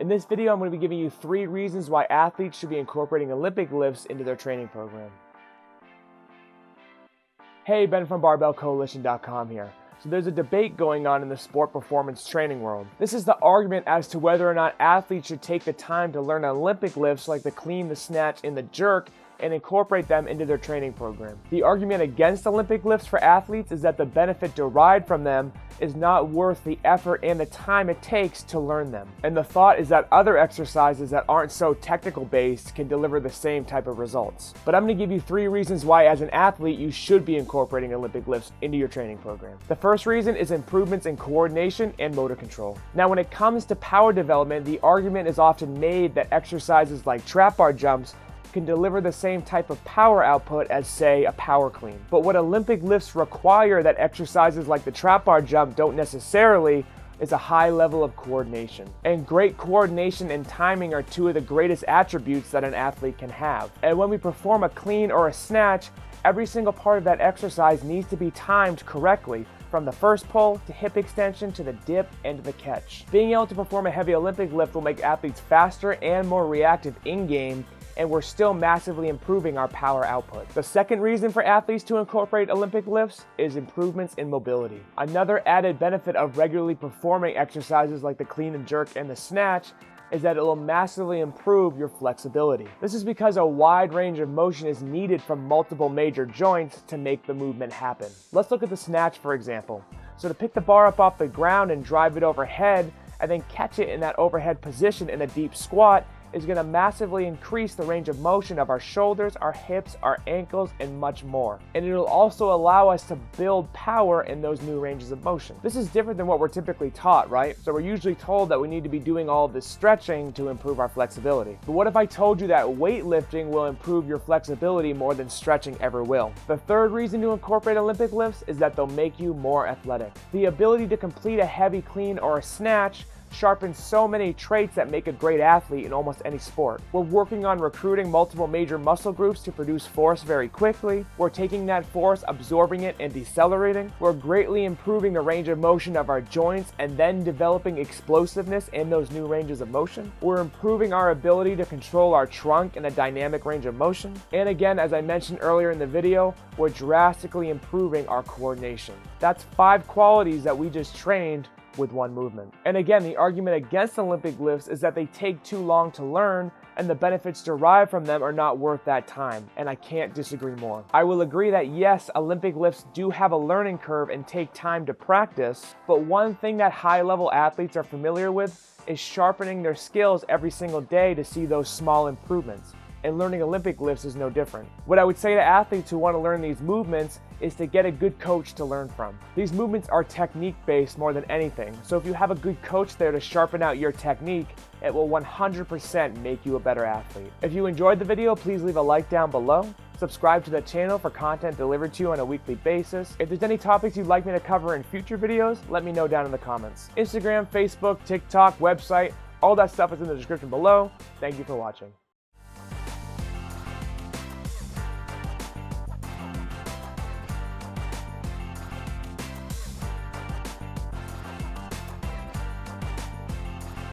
In this video, I'm going to be giving you 3 reasons why athletes should be incorporating Olympic lifts into their training program. Hey, Ben from BarbellCoalition.com here. So there's a debate going on in the sport performance training world. This is the argument as to whether or not athletes should take the time to learn Olympic lifts like the clean, the snatch, and the jerk and incorporate them into their training program. The argument against Olympic lifts for athletes is that the benefit derived from them is not worth the effort and the time it takes to learn them. And the thought is that other exercises that aren't so technical based can deliver the same type of results. But I'm going to give you 3 reasons why as an athlete you should be incorporating Olympic lifts into your training program. The first reason is improvements in coordination and motor control. Now when it comes to power development, the argument is often made that exercises like trap bar jumps can deliver the same type of power output as, say, a power clean. But what Olympic lifts require that exercises like the trap bar jump don't necessarily is a high level of coordination. And great coordination and timing are 2 of the greatest attributes that an athlete can have. And when we perform a clean or a snatch, every single part of that exercise needs to be timed correctly, from the first pull to hip extension to the dip and to the catch. Being able to perform a heavy Olympic lift will make athletes faster and more reactive in-game, and we're still massively improving our power output. The second reason for athletes to incorporate Olympic lifts is improvements in mobility. Another added benefit of regularly performing exercises like the clean and jerk and the snatch is that it will massively improve your flexibility. This is because a wide range of motion is needed from multiple major joints to make the movement happen. Let's look at the snatch, for example. So to pick the bar up off the ground and drive it overhead, and then catch it in that overhead position in a deep squat, is going to massively increase the range of motion of our shoulders, our hips, our ankles, and much more. And it'll also allow us to build power in those new ranges of motion. This is different than what we're typically taught, right? So we're usually told that we need to be doing all of this stretching to improve our flexibility. But what if I told you that weightlifting will improve your flexibility more than stretching ever will? The third reason to incorporate Olympic lifts is that they'll make you more athletic. The ability to complete a heavy clean or a snatch sharpens so many traits that make a great athlete in almost any sport. We're working on recruiting multiple major muscle groups to produce force very quickly. We're taking that force, absorbing it, and decelerating. We're greatly improving the range of motion of our joints and then developing explosiveness in those new ranges of motion. We're improving our ability to control our trunk in a dynamic range of motion. And again, as I mentioned earlier in the video, we're drastically improving our coordination. That's 5 qualities that we just trained with one movement. And again, the argument against Olympic lifts is that they take too long to learn and the benefits derived from them are not worth that time, and I can't disagree more. I will agree that yes, Olympic lifts do have a learning curve and take time to practice, but one thing that high-level athletes are familiar with is sharpening their skills every single day to see those small improvements. And learning Olympic lifts is no different. What I would say to athletes who want to learn these movements is to get a good coach to learn from. These movements are technique-based more than anything, so if you have a good coach there to sharpen out your technique, it will 100% make you a better athlete. If you enjoyed the video, please leave a like down below. Subscribe to the channel for content delivered to you on a weekly basis. If there's any topics you'd like me to cover in future videos, let me know down in the comments. Instagram, Facebook, TikTok, website, all that stuff is in the description below. Thank you for watching.